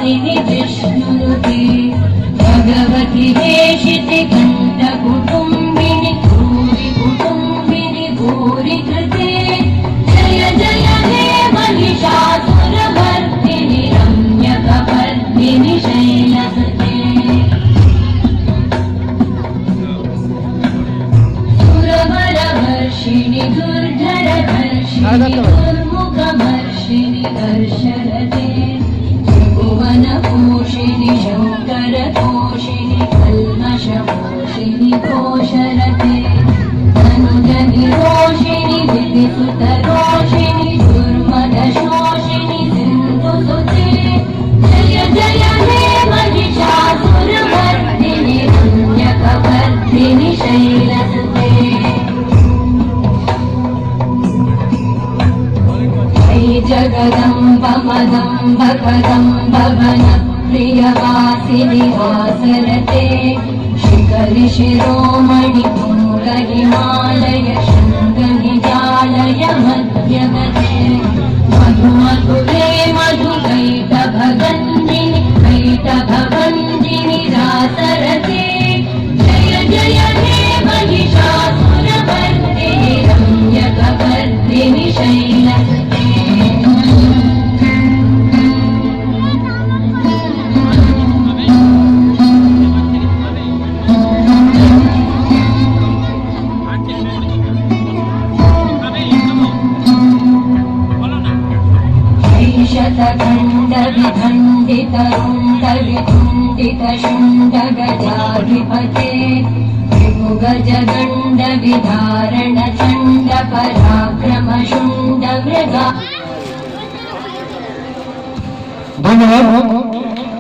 वासिनि विष्णुनुते भगवति देशिति कण्ठकुटुम्बिनि भूरि कुटुम्बिनि भूरि कृते जय जय हे महिषासुरमर्दिनि रम्यकपर्दिनि शैलसुते सुरवरवर्षिणि दुर्धरधर्षिणि दुर्मुखवर्षिणि दर्शरते त्रिभुवनपोषिणि शङ्करतोषिणि कल्मषपोषिणि घोषरते तनुजनिरोषिणि विधिसुतरोषिणि दुर्मदशोषिणि सिन्धुसुते जय जय हे महिषासुरमर्दिनि रम्यकपर्दिनि शैलसुते जगदम्ब मदम्ब कदम्ब वनप्रियवासिनि वासरते शिखरि शिरोमणि पुङ्ग हिमालय शृङ्गनिजालय मध्यगते मधु मधुरे मधुकैटभगन्दिनि कैटभवन्दिनि रासरते जय जय हे महिषासुरमर्दिनि रम्यकपर्दिनि शैलसुते शतखण्डविखण्डितरुण्डवितुण्डितशुण्डगजाधिपते त्रिभुगजगण्डविधारणचण्डपराक्रमशुण्डमृगा। धन्यवाद।